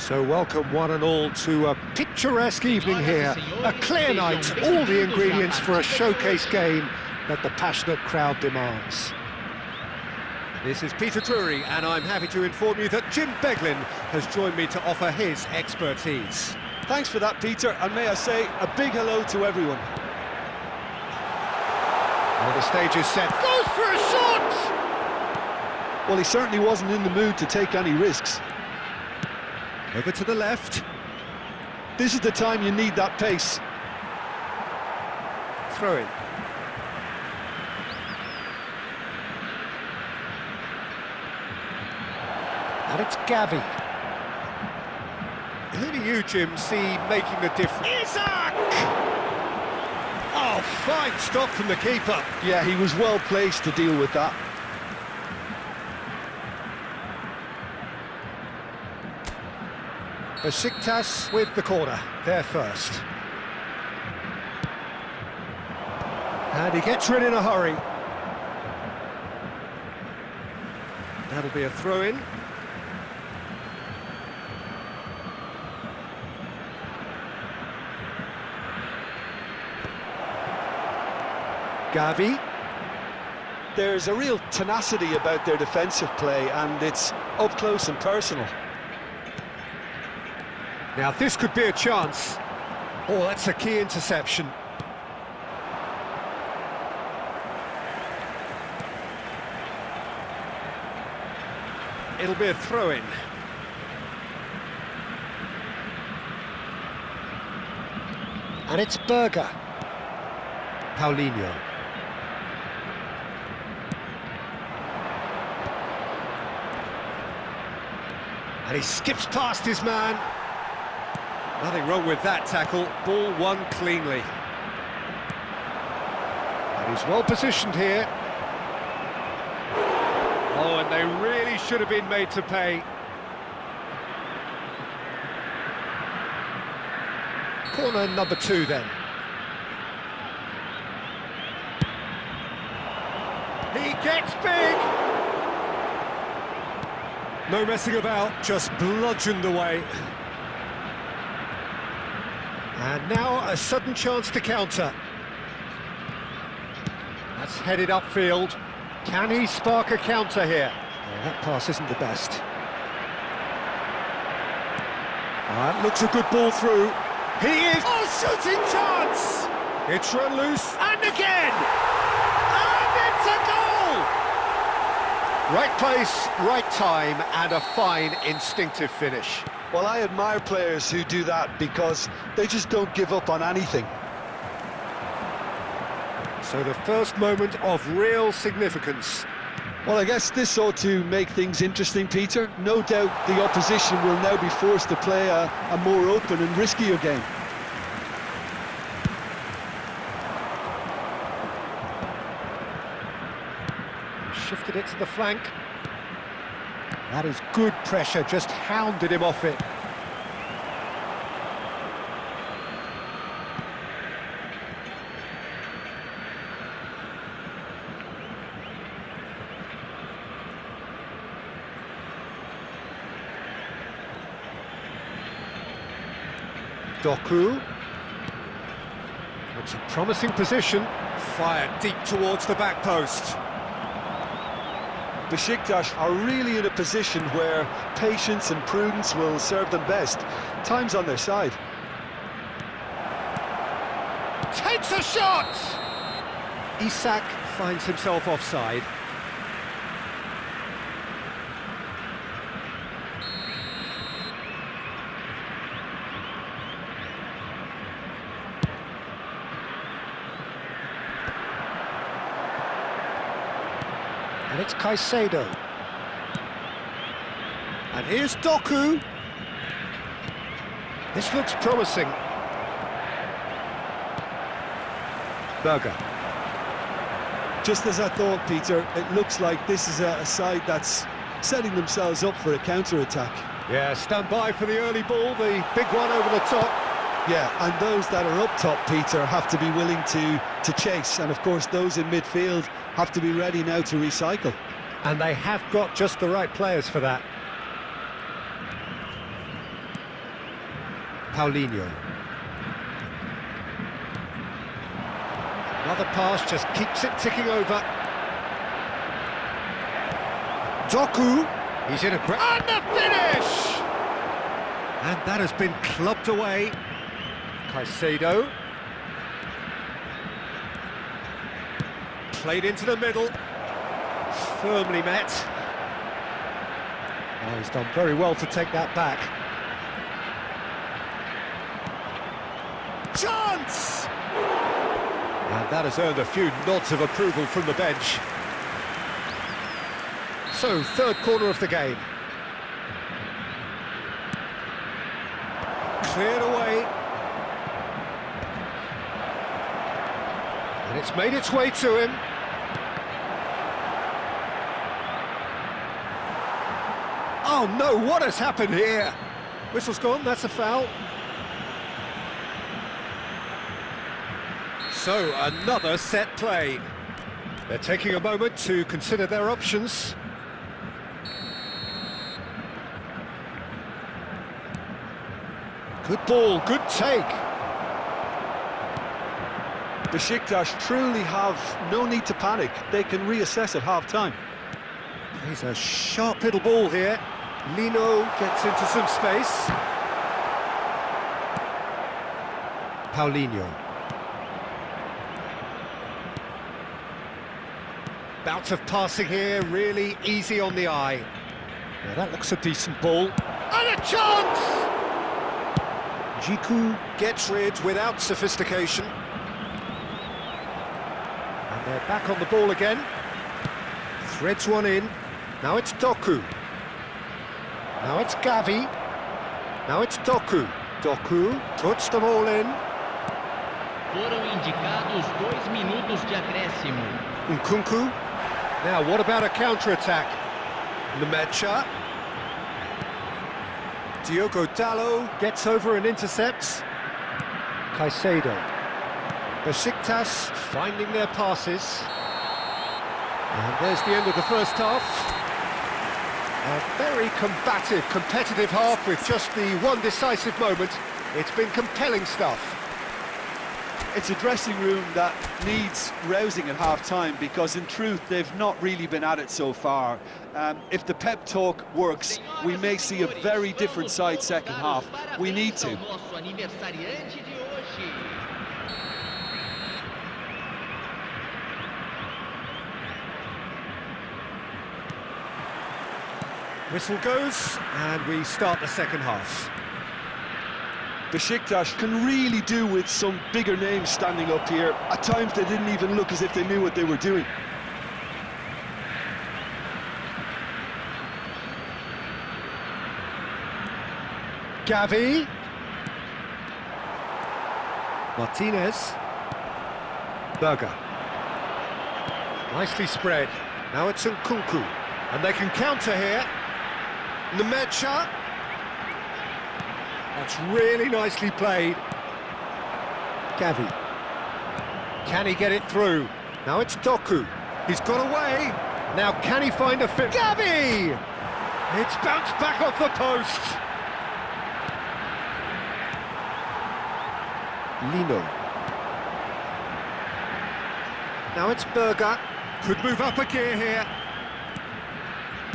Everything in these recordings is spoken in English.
So welcome one and all to a picturesque evening here, a clear night, all the ingredients for a showcase game that the passionate crowd demands. This is Peter Drury, and I'm happy to inform you that Jim Beglin has joined me to offer his expertise. Thanks for that, Peter, and may I say a big hello to everyone. Well, the stage is set. Goes for a shot! Well, he certainly wasn't in the mood to take any risks. Over to the left. This is the time you need that pace. Throw in. And it's Gavi. Who do you, Jim, see making the difference? Isak! Oh, fine stop from the keeper. Yeah, he was well placed to deal with that. Besiktas with the corner, there first. And he gets rid in a hurry. That'll be a throw-in. Gavi. There's a real tenacity about their defensive play, and it's up close and personal. Now this could be a chance. Oh, that's a key interception. It'll be a throw-in. And it's Berger. Paulinho. And he skips past his man. Nothing wrong with that tackle, ball won cleanly. And he's well positioned here. Oh, and they really should have been made to pay. Corner number 2 then. He gets big! No messing about, just bludgeoned away. And now a sudden chance to counter. That's headed upfield. Can he spark a counter here? Oh, that pass isn't the best. That looks a good ball through. He is... Oh, shooting chance! It's run loose, and again! And it's a goal! Right place, right time, and a fine instinctive finish. Well, I admire players who do that because they just don't give up on anything. So the first moment of real significance. Well, I guess this ought to make things interesting, Peter. No doubt the opposition will now be forced to play a more open and riskier game. Shifted it to the flank. That is good pressure, just hounded him off it. Doku. It's a promising position. Fired deep towards the back post. Besiktas are really in a position where patience and prudence will serve them best. Time's on their side. Takes a shot! Isak finds himself offside. And it's Caicedo. And here's Doku. This looks promising. Berger. Just as I thought, Peter, it looks like this is a side that's setting themselves up for a counter-attack. Yeah, stand by for the early ball, the big one over the top. Yeah, and those that are up top, Peter, have to be willing to chase. And, of course, those in midfield have to be ready now to recycle. And they have got just the right players for that. Paulinho. Another pass just keeps it ticking over. Doku, he's in a great... And the finish! And that has been clubbed away. Caicedo. Played into the middle. Firmly met. Oh, he's done very well to take that back. Chance! And that has earned a few nods of approval from the bench. So, third corner of the game. Cleared away. And it's made its way to him. Oh no, what has happened here? Whistle's gone, that's a foul. So, another set play. They're taking a moment to consider their options. Good ball, good take. Besiktas truly have no need to panic. They can reassess at half-time. He's a sharp little ball here. Lino gets into some space. Paulinho. Bout of passing here, really easy on the eye. Now that looks a decent ball. And a chance! Jiku gets rid without sophistication. And they're back on the ball again. Threads one in. Now it's Doku. Now it's Gavi. Now it's Doku. Doku puts them all in. Foram indicados 2 minutos de acréscimo. Nkunku. Now what about a counter-attack? Nemecha. Diogo Dalot gets over and intercepts. Caicedo. Besiktas finding their passes. And there's the end of the first half. A very combative, competitive half with just the one decisive moment. It's been compelling stuff. It's a dressing room that needs rousing at half-time because, in truth, they've not really been at it so far. If the pep talk works, we may see a very different side second half. We need to. Whistle goes, and we start the second half. Besiktas can really do with some bigger names standing up here. At times they didn't even look as if they knew what they were doing. Gavi. Martinez. Berger. Nicely spread. Now it's Nkunku. And they can counter here. Nemecha. That's really nicely played. Gavi. Can he get it through? Now it's Doku. He's got away. Now can he find a fit? Gavi! It's bounced back off the post. Lino. Now it's Berger. Could move up a gear here.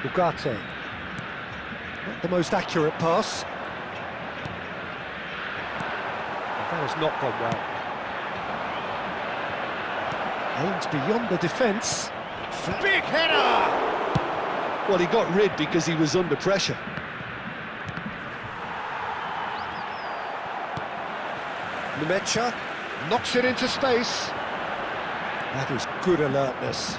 Ugarte. Not the most accurate pass. That has not gone well. Aims beyond the defence. Big header! Well, he got rid because he was under pressure. Nemecha knocks it into space. That is good alertness.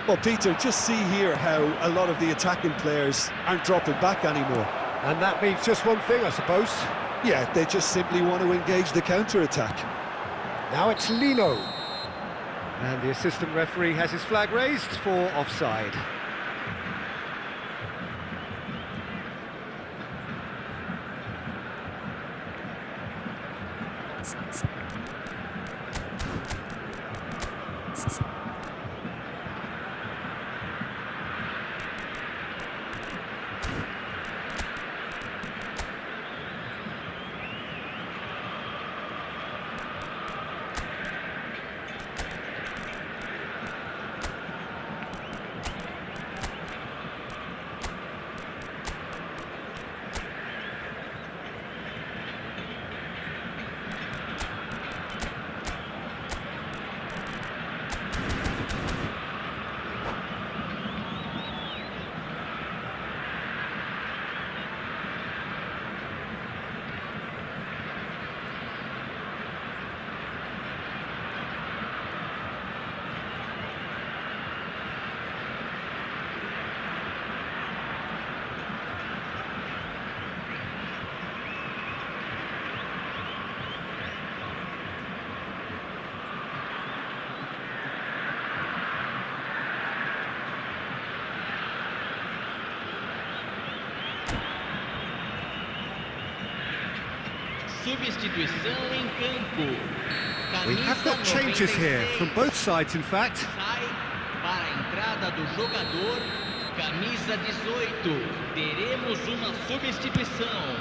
Well, Peter, just see here how a lot of the attacking players aren't dropping back anymore. And that means just one thing, I suppose. Yeah, they just simply want to engage the counter-attack. Now it's Lino. And the assistant referee has his flag raised for offside. substituição em campo. We have got changes here, from both sides in fact. Sai para a entrada do jogador, camisa 18. Teremos uma substituição.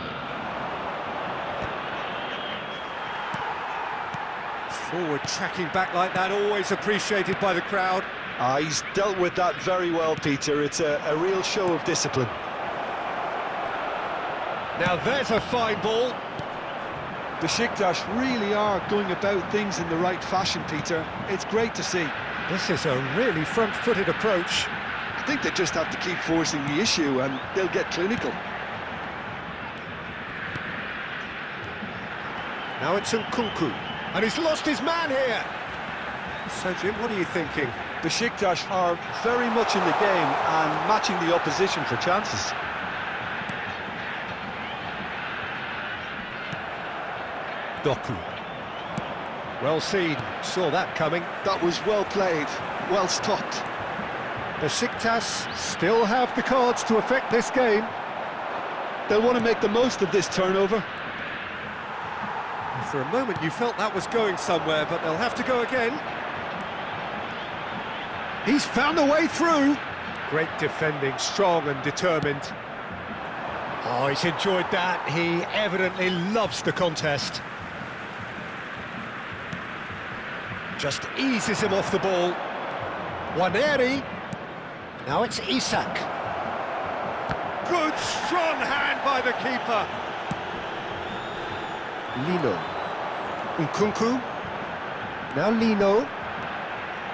Forward tracking back like that, always appreciated by the crowd. He's dealt with that very well, Peter. It's a real show of discipline. Now there's a fine ball. Besiktas really are going about things in the right fashion, Peter. It's great to see. This is a really front-footed approach. I think they just have to keep forcing the issue and they'll get clinical. Now it's Nkunku, and he's lost his man here. So, Jim, what are you thinking? Besiktas are very much in the game and matching the opposition for chances. Doku. Well seen, saw that coming. That was well played, well stopped. Besiktas still have the cards to affect this game. They'll want to make the most of this turnover. For a moment you felt that was going somewhere, but they'll have to go again. He's found a way through. Great defending, strong and determined. Oh, he's enjoyed that. He evidently loves the contest. Just eases him off the ball. Waneri. Now it's Isak. Good, strong hand by the keeper. Lino. Nkunku. Now Lino.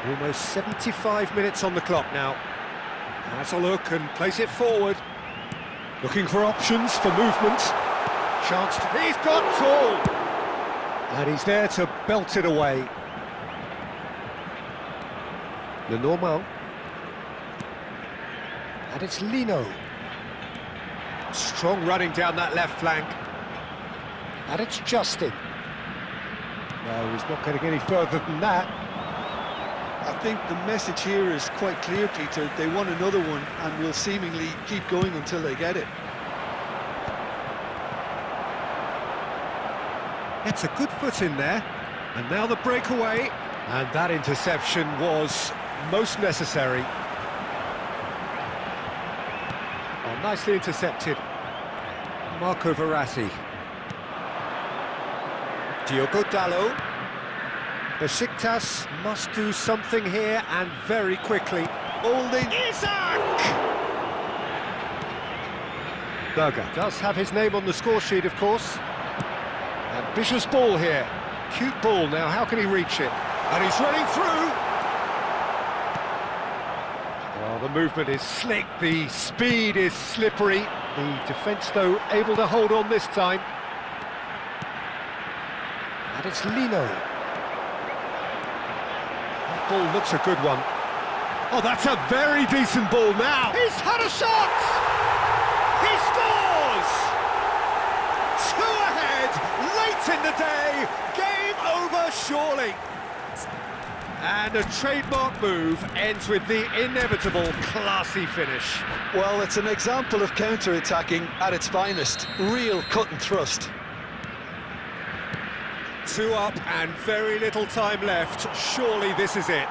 Almost 75 minutes on the clock now. Has a look and plays it forward. Looking for options for movement. Chance to... He's got tall! And he's there to belt it away. Lenormand. And it's Lino. Strong running down that left flank. And it's Justin. No, he's not getting any further than that. I think the message here is quite clear, Peter. They want another one and will seemingly keep going until they get it. It's a good foot in there. And now the breakaway. And that interception was most necessary. Oh, nicely intercepted. Marco Verratti. Diogo Dalot. Besiktas must do something here and very quickly. Holding Isak! Berger does have his name on the score sheet, of course. Ambitious ball here. Cute ball now, how can he reach it? And he's running through! Well, the movement is slick, the speed is slippery. The defence, though, able to hold on this time. And it's Lino. That ball looks a good one. Oh, that's a very decent ball now. He's had a shot! He scores! 2 ahead, late in the day, game over surely. And a trademark move ends with the inevitable classy finish. Well, it's an example of counter-attacking at its finest. Real cut and thrust. 2 up and very little time left. Surely this is it.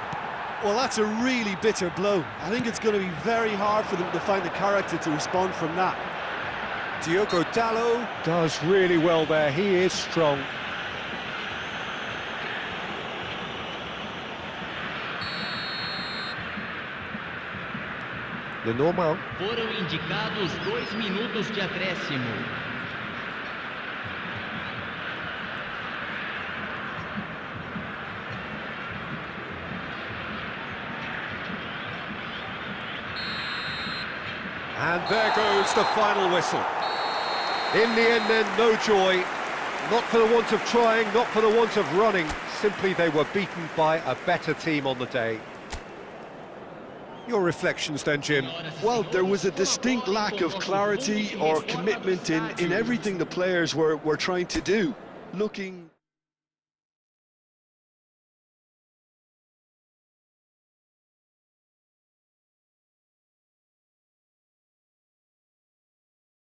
Well, that's a really bitter blow. I think it's going to be very hard for them to find the character to respond from that. Diogo Dalot does really well there. He is strong. Lenormand. Foram indicados 2 minutos de acréscimo. And there goes the final whistle. In the end then, no joy. Not for the want of trying, not for the want of running. Simply they were beaten by a better team on the day. Your reflections then, Jim? Well, there was a distinct lack of clarity or commitment in everything the players were trying to do. Looking